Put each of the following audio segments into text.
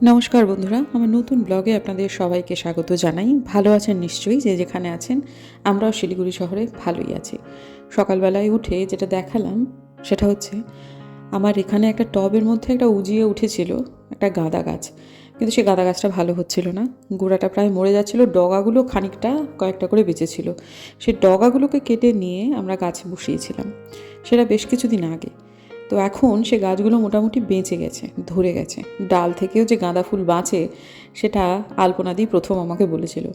নমস্কার বন্ধুরা, আমার নতুন ব্লগে আপনাদের সবাইকে স্বাগত জানাই। ভালো আছেন নিশ্চয়ই, যে যেখানে আছেন। আমরাও শিলিগুড়ি শহরে ভালোই আছি। সকালবেলায় উঠে যেটা দেখালাম সেটা হচ্ছে, আমার এখানে একটা টবের মধ্যে একটা উজিয়ে উঠেছিল একটা গাঁদা গাছ, কিন্তু সেই গাঁদা গাছটা ভালো হচ্ছিল না। গোড়াটা প্রায় মরে যাচ্ছিল, ডগাগুলো খানিকটা কয়েকটা করে বেঁচেছিল। সেই ডগাগুলোকে কেটে নিয়ে আমরা গাছে বসিয়েছিলাম, সেটা বেশ কিছুদিন আগে। তো এখন সে গাছগুলো মোটামুটি বেঁচে গেছে, ধরে গেছে। ডাল থেকেও যে গাঁদা ফুল বাঁচে সেটা আলপনাদি প্রথম আমাকে বলেছিল।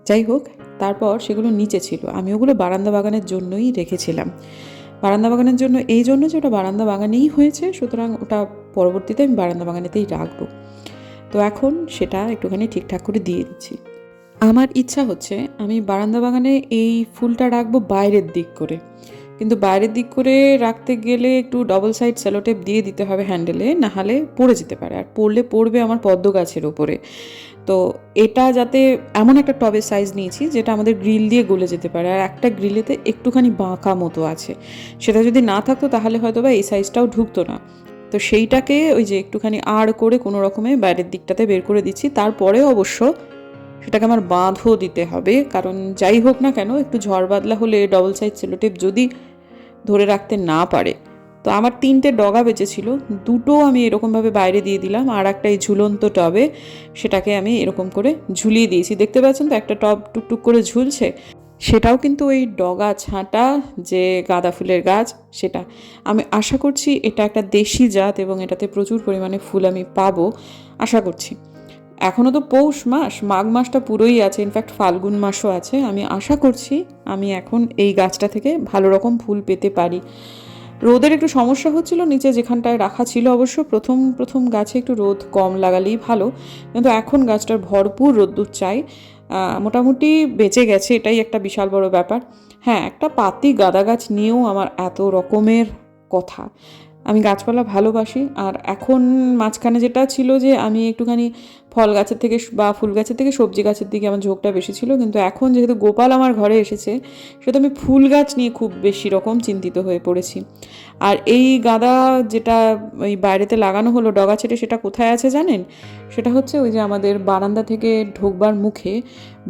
যাই হোক, তারপর সেগুলো নিচে ছিল, আমি ওগুলো বারান্দা বাগানের জন্যই রেখেছিলাম। বারান্দা বাগানের জন্য এই জন্য যে ওটা বারান্দা বাগানেই হয়েছে, সুতরাং ওটা পরবর্তীতে আমি বারান্দা বাগানেতেই রাখবো। তো এখন সেটা একটুখানি ঠিকঠাক করে দিয়ে দিচ্ছি। আমার ইচ্ছা হচ্ছে আমি বারান্দা বাগানে এই ফুলটা রাখবো বাইরের দিক করে, কিন্তু বাইরের দিক করে রাখতে গেলে একটু ডবল সাইড সেলোটেপ দিয়ে দিতে হবে হ্যান্ডেলে, নাহলে পড়ে যেতে পারে, আর পড়বে আমার পদ্ম গাছের ওপরে। তো এটা যাতে এমন একটা টবের সাইজ নিয়েছি যেটা আমাদের গ্রিল দিয়ে গলে যেতে পারে, আর একটা গ্রিলেতে একটুখানি বাঁকা মতো আছে, সেটা যদি না থাকতো তাহলে হয়তো বা এই সাইজটাও ঢুকতো না। তো সেইটাকে ওই যে একটুখানি আড় করে কোনো রকমে বাইরের দিকটাতে বের করে দিচ্ছি। তারপরে অবশ্য সেটাকে আমার বাঁধও দিতে হবে, কারণ যাই হোক না কেন একটু ঝড় বাদলা হলে ডবল সাইজ সেলোটেপ যদি ধরে রাখতে না পারে। তো আমার 3টে ডগা বেঁচেছিল, 2টো আমি এরকমভাবে বাইরে দিয়ে দিলাম, আর একটা এই ঝুলন্ত টবে সেটাকে আমি এরকম করে ঝুলিয়ে দিয়েছি। দেখতে পাচ্ছেন তো একটা টব টুকটুক করে ঝুলছে, সেটাও কিন্তু ওই ডগা ছাঁটা যে গাঁদা ফুলের গাছ সেটা। আমি আশা করছি এটা একটা দেশি জাত এবং এটাতে প্রচুর পরিমাণে ফুল আমি পাবো আশা করছি। এখনও তো পৌষ মাস, মাঘ মাসটা পুরোই আছে, ইনফ্যাক্ট ফাল্গুন মাসও আছে। আমি আশা করছি আমি এখন এই গাছটা থেকে ভালো রকম ফুল পেতে পারি। রোদের একটু সমস্যা হচ্ছিল নিচে যেখানটায় রাখা ছিল, অবশ্য প্রথম প্রথম গাছে একটু রোদ কম লাগালেই ভালো, কিন্তু এখন গাছটার ভরপুর রোদ্দুর চাই। মোটামুটি বেঁচে গেছে, এটাই একটা বিশাল বড় ব্যাপার। হ্যাঁ, একটা পাতি গাঁদা গাছ নিয়েও আমার এত রকমের কথা। আমি গাছপালা ভালোবাসি, আর এখন মাঝখানে যেটা ছিল যে আমি একটুখানি ফল গাছের থেকে বা ফুল গাছের থেকে সবজি গাছের দিকে আমার ঝোঁকটা বেশি ছিল, কিন্তু এখন যেহেতু গোপাল আমার ঘরে এসেছে, সেহেতু আমি ফুল গাছ নিয়ে খুব বেশি রকম চিন্তিত হয়ে পড়েছি। আর এই গাঁদা যেটা ওই বাইরেতে লাগানো হলো ডগা ছেটে, সেটা কোথায় আছে জানেন? সেটা হচ্ছে ওই যে আমাদের বারান্দা থেকে ঢোকবার মুখে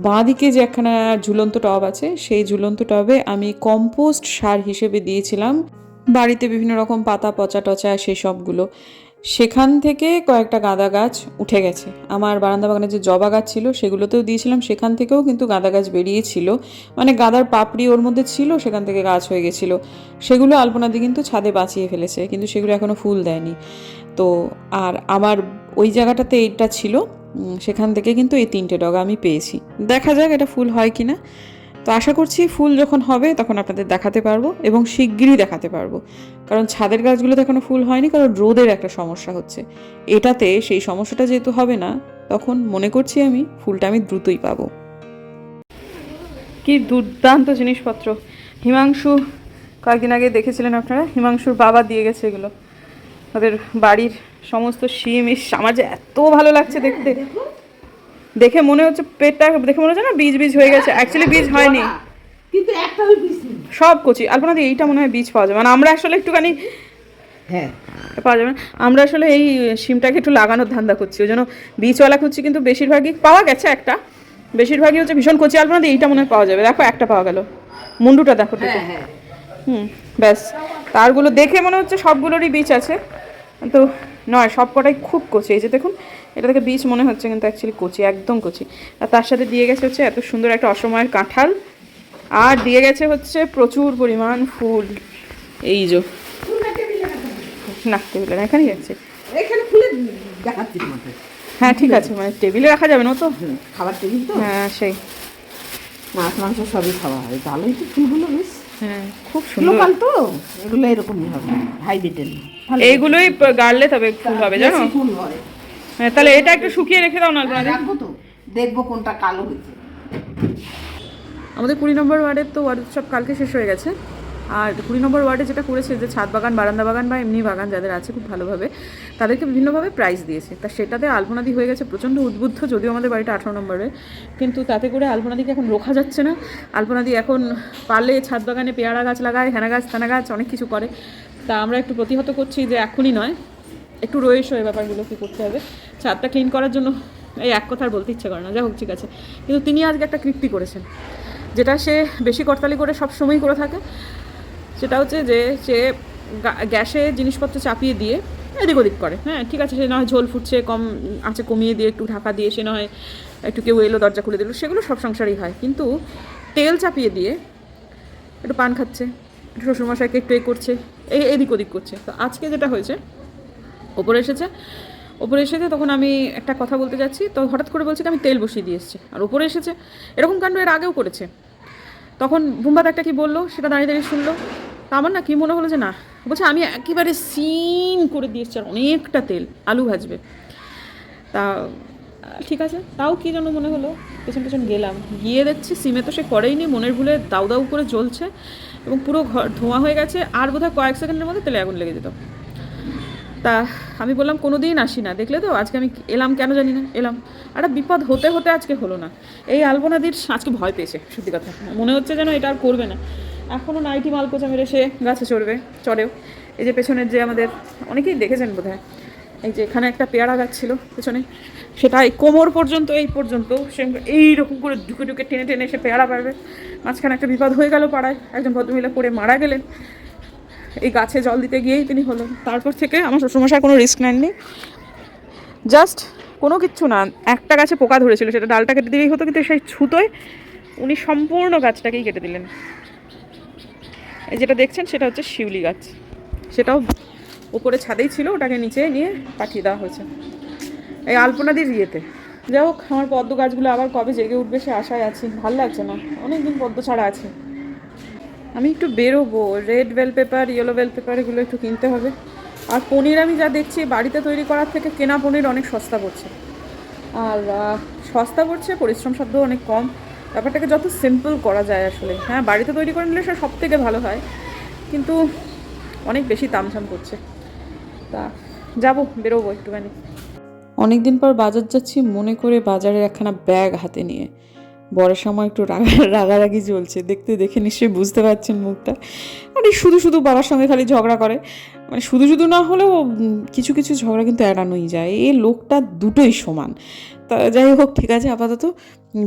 বাঁ দিকে যে একখানা ঝুলন্ত টব আছে, সেই ঝুলন্ত টবে আমি কম্পোস্ট সার হিসেবে দিয়েছিলাম বাড়িতে বিভিন্ন রকম পাতা পচা টচা সেসবগুলো। সেখান থেকে কয়েকটা গাঁদা গাছ উঠে গেছে। আমার বারান্দা বাগানে যে জবা গাছ ছিল সেগুলোতেও দিয়েছিলাম, সেখান থেকেও কিন্তু গাঁদা গাছ বেরিয়েছিল, মানে গাঁদার পাপড়ি ওর মধ্যে ছিল, সেখান থেকে গাছ হয়ে গেছিলো। সেগুলো আলপনাদি কিন্তু ছাদে বাঁচিয়ে ফেলেছে, কিন্তু সেগুলো এখনও ফুল দেয়নি। তো আর আমার ওই জায়গাটাতে এইটা ছিল, সেখান থেকে কিন্তু এই 3টে ডগা আমি পেয়েছি। দেখা যাক এটা ফুল হয় কি না। তো আশা করছি ফুল যখন হবে তখন আপনাদের দেখাতে পারবো, এবং শিগগিরই দেখাতে পারবো, কারণ ছাদের গাছগুলোতে এখনো ফুল হয়নি, কারণ রোদের একটা সমস্যা হচ্ছে। এটাতে সেই সমস্যাটা যেহেতু হবে না, তখন মনে করছি আমি ফুলটা আমি দ্রুতই পাবো। কি দুর্দান্ত জিনিসপত্র! হিমাংশু, কয়েকদিন আগে দেখেছিলেন আপনারা, হিমাংশুর বাবা দিয়ে গেছে এগুলো, ওদের বাড়ির সমস্ত শিম। আমার যে এত ভালো লাগছে দেখতে, দেখে মনে হচ্ছে পেটটা দেখে মনে হচ্ছে না বীজ বীজ হয়ে গেছে, অ্যাকচুয়ালি বীজ হয়নি, কিন্তু একটা বীজ নেই। সব কচি। আলপনাদি এইটা মনে হয় বীজ পাওয়া যাবে, মানে আমরা আসলে একটুখানি হ্যাঁ, পাওয়া যাবে না। আমরা আসলে এই সিমটাকে একটু লাগানোর ধান্দা করছি, ওই জন্য বীজওয়ালা খুঁজছি, কিন্তু বেশিরভাগই পাওয়া গেছে একটা, বেশিরভাগই হচ্ছে ভীষণ কচি। আলপনাদি এইটা মনে হয় পাওয়া যাবে, দেখো একটা পাওয়া গেল, মুন্ডুটা দেখো দেখো। হ্যাঁ। ব্যাস। তারগুলো দেখে মনে হচ্ছে সবগুলোরই বীজ আছে, কিন্তু নয়, সব কটাই খুব কচি। এই যে দেখুন, এটা থেকে বীজ মনে হচ্ছে, কিন্তু অ্যাকচুয়ালি কচি, একদম কচি। আর তার সাথে দিয়ে গেছে হচ্ছে এত সুন্দর একটা অসময়ের কাঁঠাল, আর দিয়ে গেছে হচ্ছে প্রচুর পরিমাণ ফুল। এই যে না, টেবিলে এখানেই আছে। এখানে ফুলে দেখাচ্ছি তোমাকে। হ্যাঁ ঠিক আছে, মানে টেবিলে রাখা যাবে না তো। খাবার টেবিল তো, হ্যাঁ সেই, মাছ মাংস সবই খাওয়া হয়, ভালোই তো ফুলগুলো বেশ হ্যাঁ খুব সুন্দর। লোকাল তো, এগুলো এরকমই হবে, হাইব্রিডের। এইগুলোই গাড়লে তবে ফুল হবে, জানো? ফুল হয়। হ্যাঁ, তাহলে এটা একটু শুকিয়ে রেখে দাও না আপনাদের। রাখবো তো, দেখবো কোনটা কালো হয়েছে। আমাদের 20 নম্বর ওয়ার্ডের তো ওয়ার্ড উৎসব কালকে শেষ হয়ে গেছে। আর 20 নম্বর ওয়ার্ডে যেটা করেছে, যে ছাদ বাগান, বারান্দা বাগান বা এমনি বাগান যাদের আছে খুব ভালোভাবে, তাদেরকে বিভিন্নভাবে প্রাইজ দিয়েছে। তা সেটাতে আলপনাদি হয়ে গেছে প্রচণ্ড উদ্বুদ্ধ, যদিও আমাদের বাড়িটা 18 নম্বরে, কিন্তু তাতে করে আলপনাদিকে এখন রোখা যাচ্ছে না। আলপনাদি এখন পারলে ছাদ বাগানে পেয়ারা গাছ লাগায়, হেনা গাছ, তেনা গাছ, অনেক কিছু করে। তা আমরা একটু প্রতিহত করছি যে এখনই নয়, একটু রয়েস হয়ে ব্যাপারগুলোকে করতে হবে। ছাদটা ক্লিন করার জন্য এই এক কথা আর বলতে ইচ্ছে করে না, যাই হোক ঠিক আছে। কিন্তু তিনি আজকে একটা কীর্তি করেছেন, যেটা সে বেশি করতালি করে সব সময়ই করে থাকে। সেটা হচ্ছে যে সে গ্যাসে জিনিসপত্র চাপিয়ে দিয়ে এদিক ওদিক করে। হ্যাঁ ঠিক আছে, সে না হয় ঝোল ফুটছে, কম আঁচে কমিয়ে দিয়ে একটু ঢাকা দিয়ে, সে না হয় একটু কেউ এলো দরজা খুলে দিল, সেগুলো সব সংসারেই হয়। কিন্তু তেল চাপিয়ে দিয়ে একটু পান খাচ্ছে, একটু শ্বশুরমশাইকে একটু এ করছে, এদিক ওদিক করছে। তো আজকে যেটা হয়েছে, ওপরে এসেছে তখন আমি একটা কথা বলতে যাচ্ছি, তো হঠাৎ করে বলছে আমি তেল বসিয়ে দিয়ে এসেছি, আর ওপরে এসেছে। এরকম কাণ্ড এর আগেও করেছে। তখন ভুম্বাদ একটা কি বললো, সেটা দাঁড়িয়ে দাঁড়িয়ে শুনলো। তা আমার না কি মনে হলো যে না, বলছে আমি একেবারে সিম করে দিয়ে এসেছি, আর অনেকটা তেল, আলু ভাজবে। তা ঠিক আছে, তাও কী যেন মনে হলো, পেছন পেছন গেলাম, গিয়ে দেখছি সিমে তো সে করেইনি, মনের ভুলে দাউ দাউ করে জ্বলছে এবং পুরো ঘর ধোঁয়া হয়ে গেছে, আর বোধহয় কয়েক সেকেন্ডের মধ্যে তেলে আগুন লেগে যেত। তা আমি বললাম কোনো দিন আসি না, দেখলে তো আজকে আমি এলাম, কেন জানি না এলাম। একটা বিপদ হতে হতে আজকে হলো না। এই আলপনাদির আজকে ভয় পেয়েছে, সত্যি কথা মনে হচ্ছে যেন এটা আর করবে না। এখনও নাইটি মালকোচা মেরে সে গাছে চড়েও। এই যে পেছনের যে আমাদের অনেকেই দেখেছেন বোধহয়, এই যে এখানে একটা পেয়ারা গাছ ছিল পেছনে, সেটা এই কোমর পর্যন্ত, এই পর্যন্ত সে এইরকম করে ঢুকে ঢুকে টেনে টেনে সে পেয়ারা পারবে। মাঝখানে একটা বিপদ হয়ে গেল পাড়ায়, একজন ভদ্রমহিলা পড়ে মারা গেলেন এই গাছে জল দিতে গিয়েই তিনি হলো। তারপর থেকে আমার শ্বশুরমশাই কোনো রিস্ক নেননি, জাস্ট কোনো কিচ্ছু না, একটা গাছে পোকা ধরেছিল, সেটা ডালটা কেটে দিলেই হতো, কিন্তু সেই ছুতোয় উনি সম্পূর্ণ গাছটাকেই কেটে দিলেন। এই যেটা দেখছেন সেটা হচ্ছে শিউলি গাছ, সেটাও উপরে ছাদেই ছিল, ওটাকে নিচে নিয়ে পাঠিয়ে দেওয়া হয়েছে এই আলপনাদির ইয়েতে। যাই হোক, আমার পদ্ম গাছগুলো আবার কবে জেগে উঠবে সে আশায় আছি, ভাল লাগছে না, অনেকদিন পদ্ম ছাড়া আছে। আমি একটু বেরোবো, red bell paper, yellow bell paper এগুলো একটু কিনতে হবে। আর পনির আমি যা দেখছি বাড়িতে তৈরি করার থেকে কেনা পনির অনেক সস্তা পড়ছে, আর সস্তা পড়ছে, পরিশ্রম সাধ্য অনেক কম। ব্যাপারটাকে যত সিম্পল করা যায় আসলে, হ্যাঁ বাড়িতে তৈরি করে নিলে সব থেকে ভালো হয়, কিন্তু অনেক বেশি তামঝাম করছে। তা যাবো, বেরোবো একটুখানি। অনেক দিন পর বাজার যাচ্ছি মনে করে, বাজারের একখানা ব্যাগ হাতে নিয়ে। বরের সময় একটু রাগারাগি চলছে, দেখে নিশ্চয়ই বুঝতে পারছেন মুখটা। আর এই শুধু বাবার সঙ্গে খালি ঝগড়া করে, মানে শুধু না হলেও কিছু কিছু ঝগড়া কিন্তু এড়ানোই যায়। এই লোকটা দুটোই সমান। তা যাই হোক ঠিক আছে, আপাতত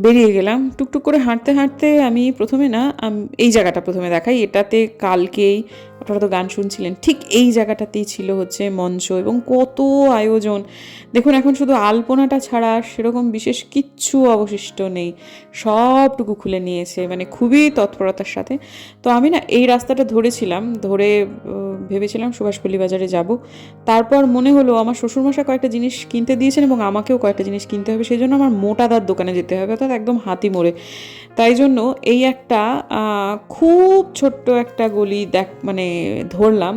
বেরিয়ে গেলাম টুকটুক করে হাঁটতে হাঁটতে। আমি প্রথমে এই জায়গাটা প্রথমে দেখাই, এটাতে কালকেই আপনারা তো গান শুনছিলেন, ঠিক এই জায়গাটাতেই ছিল হচ্ছে মঞ্চ, এবং কত আয়োজন দেখুন। এখন শুধু আলপনাটা ছাড়া সেরকম বিশেষ কিচ্ছু অবশিষ্ট নেই, সবটুকু খুলে নিয়েছে, মানে খুবই তৎপরতার সাথে। তো আমি না এই রাস্তাটা ধরে ভেবেছিলাম সুভাষপল্লী বাজারে যাব। তারপর মনে হলো আমার শ্বশুরমশাই কয়েকটা জিনিস কিনতে দিয়েছেন এবং আমাকেও কয়েকটা জিনিস কিনতে হবে, সেই জন্য আমার মোটাদার দোকানে যেতে হবে, অর্থাৎ একদম হাতি মোড়ে। তাই জন্য এই একটা খুব ছোট্ট একটা গলি ধরলাম।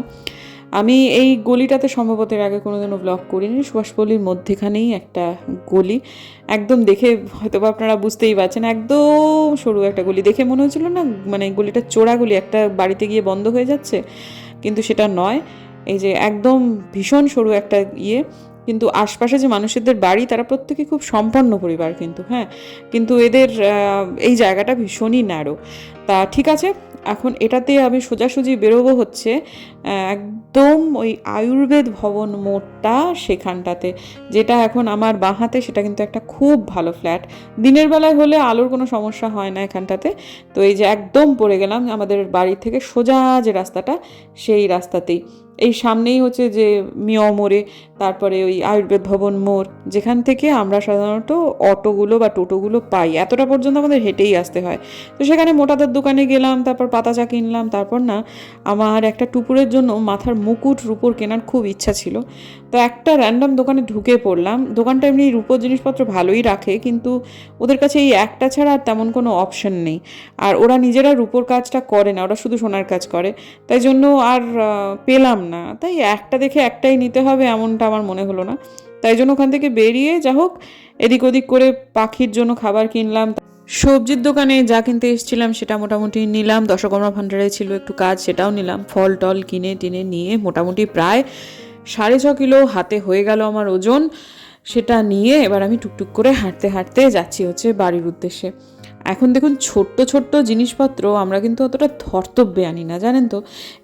আমি এই গলিটাতে সম্ভবত এর আগে কোনোদিনও ব্লগ করিনি। সুভাষপল্লীর মধ্যেখানেই একটা গলি, একদম দেখে হয়তো বা আপনারা বুঝতেই পারছেন, একদম সরু একটা গলি। দেখে মনে হচ্ছিল না মানে গলিটা চোরা গলি, একটা বাড়িতে গিয়ে বন্ধ হয়ে যাচ্ছে, কিন্তু সেটা নয়। এই যে একদম ভীষণ সরু একটা কিন্তু আশপাশে যে মানুষদের বাড়ি তারা প্রত্যেকে খুব সম্পন্ন পরিবার কিন্তু, হ্যাঁ, কিন্তু এদের এই জায়গাটা ভীষণই ন্যারো। তা ঠিক আছে, এখন এটাতে আমি সোজাসুজি বেরোবো হচ্ছে একদম ওই আয়ুর্বেদ ভবন মোড়টা, সেখানটাতে, যেটা এখন আমার বাঁ হাতে, সেটা কিন্তু একটা খুব ভালো ফ্ল্যাট। দিনের বেলায় হলে আলোর কোনো সমস্যা হয় না এখানটাতে। তো এই যে একদম পড়ে গেলাম আমাদের বাড়ি থেকে সোজা যে রাস্তাটা, সেই রাস্তাতেই। এই সামনেই হচ্ছে যে মিয় মোড়ে, তারপরে ওই আয়ুর্বেদ ভবন মোড়, যেখান থেকে আমরা সাধারণত অটোগুলো বা টোটোগুলো পাই, এতটা পর্যন্ত আমাদের হেঁটেই আসতে হয়। তো সেখানে মোটাদার দোকানে গেলাম, তারপর পাতা চা কিনলাম। তারপর না আমার একটা টুপুরের জন্য মাথার মুকুট রূপোর কেনার খুব ইচ্ছা ছিল। তো একটা র্যান্ডম দোকানে ঢুকে পড়লাম। দোকানটা এমনি রূপোর জিনিসপত্র ভালোই রাখে, কিন্তু ওদের কাছে এই একটা ছাড়া আর তেমন কোনো অপশন নেই। আর ওরা নিজেরা রূপোর কাজটা করে না, ওরা শুধু সোনার কাজ করে, তাই জন্য আর পেলাম না। তাই একটা দেখে একটাই নিতে হবে এমনটা আমার মনে হলো না, তাই জন্য ওখান থেকে বেরিয়ে যা হোক এদিক ওদিক করে পাখির জন্য খাবার কিনলাম। সবজির দোকানে যা কিনতে এসেছিলাম সেটা মোটামুটি নিলাম, দশকর্মা ভাণ্ডারে ছিল একটু কাজ, সেটাও নিলাম। ফল টল কিনে টিনে নিয়ে মোটামুটি প্রায় 6.5 কিলো হাতে হয়ে গেল আমার ওজন। সেটা নিয়ে এবার আমি টুকটুক করে হাঁটতে হাঁটতে যাচ্ছি হচ্ছে বাড়ির উদ্দেশ্যে। এখন দেখুন ছোট্ট ছোট্ট জিনিসপত্র আমরা কিন্তু অতটা ধর্তব্যে আনি না, জানেন তো।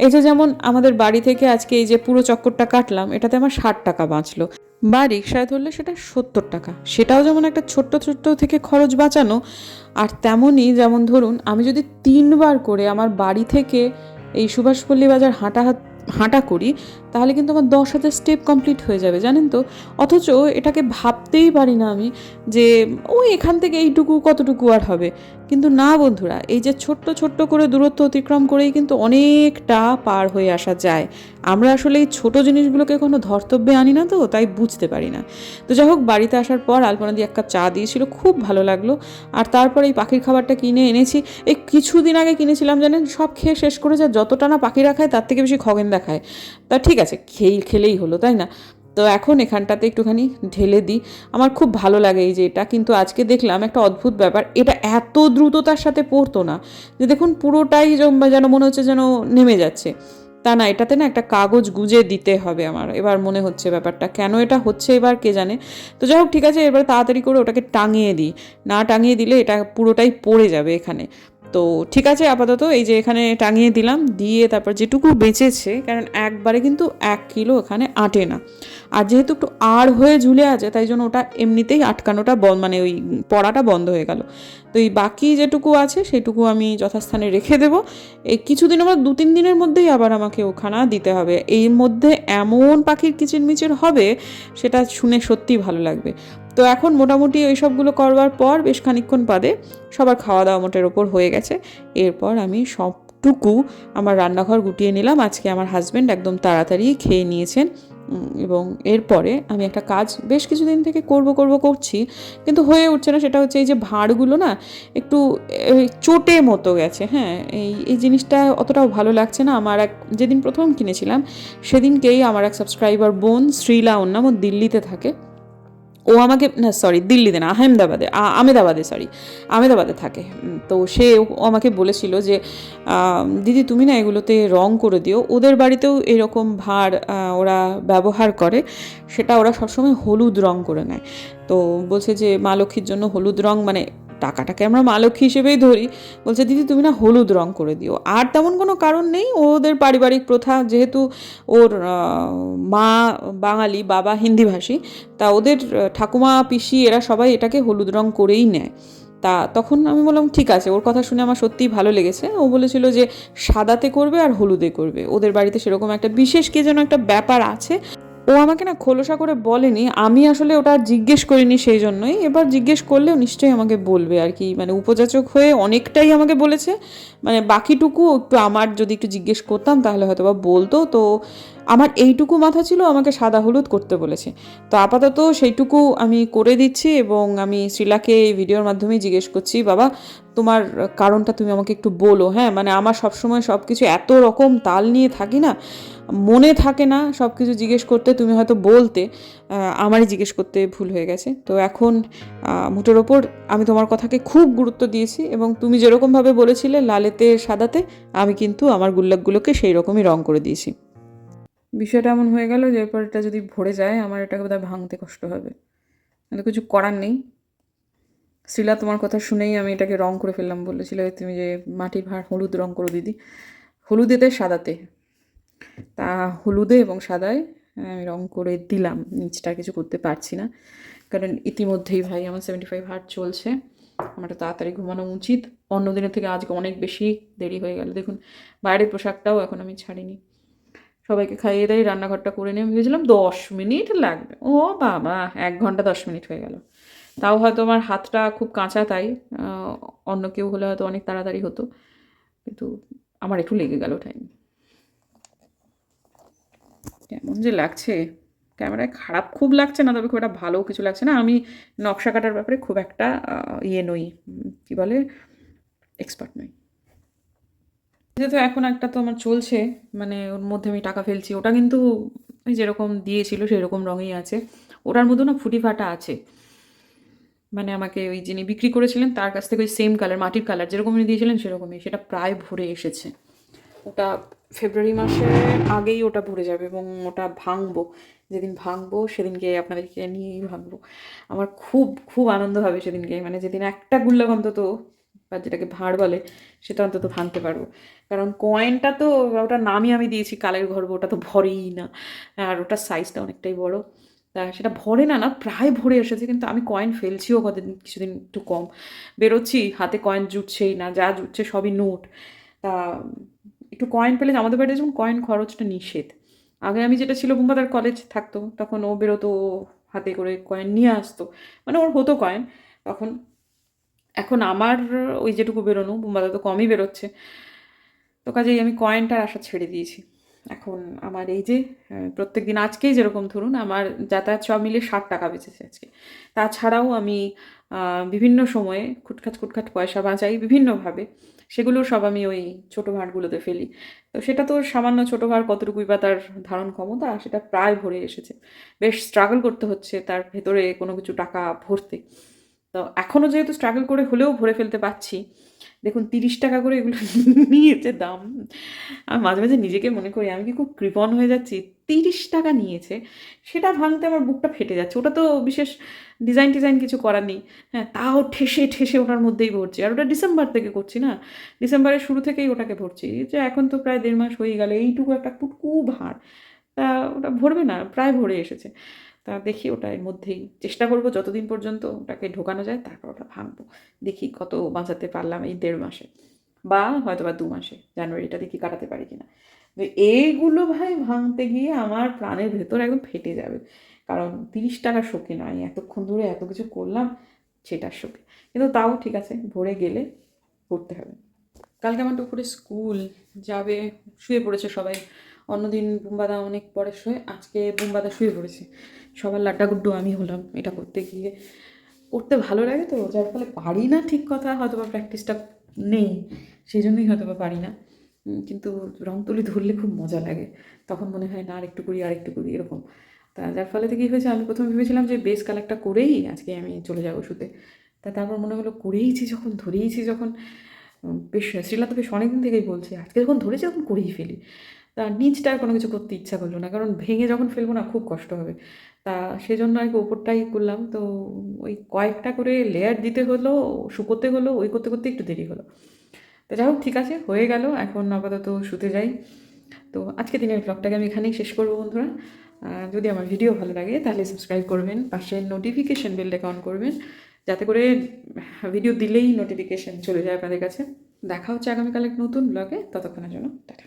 এই যে যেমন আমাদের বাড়ি থেকে আজকে এই যে পুরো চক্করটা কাটলাম, এটাতে আমার 60 টাকা বাঁচলো, বা রিক্সায় ধরলে সেটা 70 টাকা। সেটাও যেমন একটা ছোট্ট ছোট্ট থেকে খরচ বাঁচানো, আর তেমনই যেমন ধরুন আমি যদি 3বার করে আমার বাড়ি থেকে এই সুভাষপল্লী বাজার হাঁটা করি, তাহলে কিন্তু আমার 10,000 স্টেপ কমপ্লিট হয়ে যাবে, জানেন তো। অথচ এটাকে ভাবতেই পারি না আমি যে ওই এখান থেকে এইটুকু কতটুকু আর হবে। কিন্তু না বন্ধুরা, এই যে ছোট্ট ছোট্ট করে দূরত্ব অতিক্রম করেই কিন্তু অনেকটা পার হয়ে আসা যায়। আমরা আসলে এই ছোটো জিনিসগুলোকে কোনো ধর্তব্যে আনি না, তো তাই বুঝতে পারি না। তো যাই হোক, বাড়িতে আসার পর আলপনা দিয়ে 1 কাপ চা দিয়েছিল, খুব ভালো লাগলো। আর তারপর এই পাখির খাবারটা কিনে এনেছি, এই কিছুদিন আগে কিনেছিলাম জানেন, সব খেয়ে শেষ করে যা, যতটা না পাখিরা খায় তার থেকে বেশি খগেন দেখায়। তা ঠিক আছে, খেলেই হলো, তাই না। তো এখন এখানটাতে একটুখানি ঢেলে দিই। আমার খুব ভালো লাগে এই যে এটা, কিন্তু আজকে দেখলাম একটা অদ্ভুত ব্যাপার, এটা এত দ্রুততার সাথে পড়তো না, যে দেখুন পুরোটাই যেন মনে হচ্ছে যেন নেমে যাচ্ছে। তা না, এটাতে না একটা কাগজ গুজে দিতে হবে আমার, এবার মনে হচ্ছে ব্যাপারটা কেন এটা হচ্ছে এবার কে জানে। তো যাই হোক, ঠিক আছে, এবার তাড়াতাড়ি করে ওটাকে টাঙিয়ে দিই, না টাঙিয়ে দিলে এটা পুরোটাই পড়ে যাবে এখানে। তো ঠিক আছে, আপাতত এই যে এখানে টাঙিয়ে দিলাম, দিয়ে তারপর যেটুকু বেঁচেছে, কারণ একবারে কিন্তু 1 কিলো এখানে আটে না, আর যেহেতু একটু আড় হয়ে ঝুলে আছে তাই জন্য ওটা এমনিতেই আটকানোটা মানে ওই পড়াটা বন্ধ হয়ে গেল। তো এই বাকি যেটুকু আছে সেটুকু আমি যথাস্থানে রেখে দেবো। এই কিছুদিন, আমার 2-3 দিনের মধ্যেই আবার আমাকে ওখানা দিতে হবে। এর মধ্যে এমন পাখির কিচিরমিচির হবে, সেটা শুনে সত্যিই ভালো লাগবে। তো এখন মোটামুটি ওই সবগুলো করবার পর বেশ খানিকক্ষণ বাদে সবার খাওয়া দাওয়া মোটের ওপর হয়ে গেছে। এরপর আমি সবটুকু আমার রান্নাঘর গুটিয়ে নিলাম। আজকে আমার হাজব্যান্ড একদম তাড়াতাড়ি খেয়ে নিয়েছেন, এবং এরপরে আমি একটা কাজ বেশ কিছুদিন থেকে করছি, কিন্তু হয়ে উঠছে না। সেটা হচ্ছে এই যে ভাঁড়গুলো না একটু চোটে মতো গেছে। হ্যাঁ, এই জিনিসটা অতটাও ভালো লাগছে না আমার। যেদিন প্রথম কিনেছিলাম সেদিনকেই আমার এক সাবস্ক্রাইবার বোন, শ্রীলা ওর নাম, ও দিল্লিতে থাকে। ও আমাকে, না সরি, দিল্লিতে না, আহমেদাবাদে থাকে। তো ও আমাকে বলেছিল যে দিদি তুমি না এগুলোতে রং করে দিও। ওদের বাড়িতেও এরকম ভাঁড় ওরা ব্যবহার করে, সেটা ওরা সবসময় হলুদ রং করে নেয়। তো বলছে যে মা লক্ষ্মীর জন্য হলুদ রং, মানে টাকাটাকে আমরা মা লক্ষ্মী হিসেবেই ধরি। বলছে দিদি তুমি না হলুদ রং করে দিও। আর তেমন কোনো কারণ নেই, ওদের পারিবারিক প্রথা, যেহেতু ওর মা বাঙালি, বাবা হিন্দিভাষী, তা ওদের ঠাকুমা পিসি এরা সবাই এটাকে হলুদ রং করেই নেয়। তা তখন আমি বললাম ঠিক আছে, ওর কথা শুনে আমার সত্যিই ভালো লেগেছে। ও বলেছিল যে সাদাতে করবে আর হলুদে করবে, ওদের বাড়িতে সেরকম একটা বিশেষ কে যেন একটা ব্যাপার আছে। ও আমাকে না খোলসা করে বলেনি, আমি আসলে ওটা জিজ্ঞেস করিনি, সেই জন্যই। এবার জিজ্ঞেস করলেও নিশ্চয়ই আমাকে বলবে আর কি, মানে উপযাচক হয়ে অনেকটাই আমাকে বলেছে। মানে বাকিটুকু একটু আমার যদি একটু জিজ্ঞেস করতাম তাহলে হয়তো বা বলতো। তো আমার এইটুকু মাথা ছিল আমাকে সাদা হলুদ করতে বলেছে। তো আপাতত সেইটুকু আমি করে দিচ্ছি, এবং আমি শ্রীলাকে এই ভিডিওর মাধ্যমেই জিজ্ঞেস করছি, বাবা তোমার কারণটা তুমি আমাকে একটু বলো। হ্যাঁ, মানে আমার সবসময় সব কিছু এত রকম তাল নিয়ে থাকি না, মনে থাকে না সব কিছু জিজ্ঞেস করতে। তুমি হয়তো বলতে, আমারই জিজ্ঞেস করতে ভুল হয়ে গেছে। তো এখন মুঠোর ওপর আমি তোমার কথাকে খুব গুরুত্ব দিয়েছি, এবং তুমি যেরকমভাবে বলেছিলে লালেতে সাদাতে, আমি কিন্তু আমার গুল্লাকগুলোকে সেই রকমই রং করে দিয়েছি। বিষয়টা এমন হয়ে গেল যে এরপর এটা যদি ভরে যায়, আমার এটাকে বোধহয় ভাঙতে কষ্ট হবে। কিন্তু কিছু করার নেই। শ্রীলা তোমার কথা শুনেই আমি এটাকে রং করে ফেললাম। বলেছিল তুমি যে মাটির ভাঁড় হলুদ রং করো দিদি, হলুদেতে সাদাতে। তা হলুদে এবং সাদায় আমি রং করে দিলাম, নিচটা কিছু করতে পারছি না, কারণ ইতিমধ্যেই ভাই আমার 75 হার্ট চলছে। আমার তাড়াতাড়ি ঘুমানো উচিত। অন্য দিনের থেকে আজকে অনেক বেশি দেরি হয়ে গেল। দেখুন বাইরের পোশাকটাও এখন আমি ছাড়িনি। সবাইকে খাইয়ে দেয়, রান্নাঘরটা করে নিয়ে ভেবেছিলাম 10 মিনিট লাগবে, ও বাবা 1 ঘন্টা 10 মিনিট হয়ে গেল। তাও হয়তো আমার হাতটা খুব কাঁচা, তাই অন্য কেউ হলে হয়তো অনেক তাড়াতাড়ি হতো, কিন্তু আমার একটু লেগে গেল টাইম। কেমন যে লাগছে ক্যামেরায়, খারাপ খুব লাগছে না, তবে খুব একটা ভালো কিছু লাগছে না। আমি নকশা কাটার ব্যাপারে খুব একটা নই, কী বলে, এক্সপার্ট নই। যেহেতু এখন একটা তো আমার চলছে, মানে ওর মধ্যে আমি টাকা ফেলছি, ওটা কিন্তু ওই যেরকম দিয়েছিল সেরকম রঙেই আছে। ওটার মধ্যে না ফুটি ফাটা আছে, মানে আমাকে ওই যিনি বিক্রি করেছিলেন তার কাছ থেকে ওই সেম কালার, মাটির কালার যেরকম উনি দিয়েছিলেন সেরকমই, সেটা প্রায় ভরে এসেছে। ওটা ফেব্রুয়ারি মাসের আগেই ওটা ভরে যাবে, এবং ওটা ভাঙবো। যেদিন ভাঙবো সেদিনকে আপনাদেরকে নিয়েই ভাঙবো। আমার খুব খুব আনন্দ হবে সেদিনকে, মানে যেদিন একটা গুল্লাক অন্তত বা যেটাকে ভাঁড় বলে সেটা অন্তত ভাঙতে পারবো। কারণ কয়েনটা তো, ওটার নামই আমি দিয়েছি কালের গর্ভ, ওটা তো ভরেই না, আর ওটার সাইজটা অনেকটাই বড়। তা সেটা ভরে না, প্রায় ভরে এসেছে, কিন্তু আমি কয়েন ফেলছিও কতদিন, কিছুদিন একটু কম বেরোচ্ছি, হাতে কয়েন জুটছেই না, যা জুটছে সবই নোট। তা একটু কয়েন পেলে, আমাদের বাড়িতে যেমন কয়েন খরচটা নিষেধ। আগে আমি যেটা ছিল, বুম্বাদার কলেজ থাকতো তখন ও বেরোতো, ও হাতে করে কয়েন নিয়ে আসতো, মানে ওর হতো কয়েন তখন। এখন আমার ওই যেটুকু বেরোনো, বুম্বাদা তো কমই বেরোচ্ছে, তো কাজেই আমি কয়েনটার আশা ছেড়ে দিয়েছি। এখন আমার এই যে প্রত্যেক দিন, আজকেই যেরকম ধরুন আমার যাতায়াত সব মিলে 60 টাকা বেঁচেছে আজকে। তাছাড়াও আমি বিভিন্ন সময়ে খুটখাট খুটখাট পয়সা বাঁচাই বিভিন্নভাবে, সেগুলো সব আমি ওই ছোটো ভাঁড়গুলোতে ফেলি। তো সেটা তো সামান্য ছোটো ভাঁড়, কতটুকুই বা তার ধারণ ক্ষমতা, সেটা প্রায় ভরে এসেছে। বেশ স্ট্রাগল করতে হচ্ছে তার ভেতরে কোনো কিছু টাকা ভরতে। তো এখনও যেহেতু স্ট্রাগল করে হলেও ভরে ফেলতে পারছি। দেখুন 30 টাকা করে এগুলো নিয়েছে দাম। আমি মাঝে মাঝে নিজেকে মনে করি আমি কি খুব কৃপণ হয়ে যাচ্ছি। 30 টাকা নিয়েছে, সেটা ভাঙতে আমার বুকটা ফেটে যাচ্ছে। ওটা তো বিশেষ ডিজাইন কিছু করার নেই, হ্যাঁ, তাও ঠেসে ঠেসে ওটার মধ্যেই ভরছি। আর ওটা ডিসেম্বর থেকে করছি না, ডিসেম্বরের শুরু থেকেই ওটাকে ভরছি, যে এখন তো প্রায় 1.5 মাস হয়ে গেল, এইটুকু একটা কুটকু ভাঁড়, তা ওটা ভরবে না, প্রায় ভরে এসেছে। তা দেখি ওটা এর মধ্যেই চেষ্টা করব যতদিন পর্যন্ত ওটাকে ঢোকানো যায়, তারপর ওটা ভাঙবো। দেখি কত বাঁচাতে পারলাম এই 1.5 মাসে, বা হয়তো বা 2 মাসে, জানুয়ারিটা দেখি কাটাতে পারি কিনা। তো এইগুলো ভাই ভাঙতে গিয়ে আমার প্রাণের ভেতর একদম ফেটে যাবে। কারণ 30 টাকার শোকে নয়, এতক্ষণ ধরে এত কিছু করলাম সেটার শোকে। কিন্তু তাও ঠিক আছে, ভরে গেলে করতে হবে। কালকে আমার দুপুরে স্কুল যাবে, শুয়ে পড়েছে সবাই। অন্যদিন বুম্বাদা অনেক পরে শুয়ে, আজকে বুম্বাদা শুয়ে পড়েছে। সবার লাড্ডা গুড্ডু আমি হলাম এটা করতে গিয়ে। করতে ভালো লাগে তো, যার ফলে পারি না, ঠিক কথা, হয়তো বা প্র্যাকটিসটা নেই, সেই জন্যই হয়তো বা পারি না। কিন্তু রং তুলি ধরলে খুব মজা লাগে, তখন মনে হয় না আরেকটু করি এরকম। তা যার ফলে তো কী হয়েছে, আমি প্রথমে ভেবেছিলাম যে বেস কালেক্টটা করেই আজকে আমি চলে যাবো শুতে। তারপর মনে হলো করেইছি যখন, ধরেইছি যখন, বেশ শ্রীলা তো বেশ অনেকদিন থেকেই বলছে আজকে যখন ধরেছি তখন করেই ফেলি। তা নিচটা আর কোনো কিছু করতে ইচ্ছা করলো না, কারণ ভেঙে যখন ফেলবো না খুব কষ্ট হবে। তা সেজন্য আর কি ওপরটাই করলাম। তো ওই কয়েকটা করে লেয়ার দিতে হলো, শুকোতে হলো, ওই করতে করতে একটু দেরি হলো। তো যাই হোক, ঠিক আছে, হয়ে গেল, এখন আপাতত শুতে যাই। তো আজকে দিনের ব্লগটাকে আমি এখানেই শেষ করবো বন্ধুরা। যদি আমার ভিডিও ভালো লাগে তাহলে সাবস্ক্রাইব করবেন, পাশে নোটিফিকেশন বেলটাকে অন করবেন, যাতে করে ভিডিও দিলেই নোটিফিকেশন চলে যায় আপনাদের কাছে। দেখা হচ্ছে আগামীকাল এক নতুন ব্লগে, ততক্ষণের জন্য টাটা।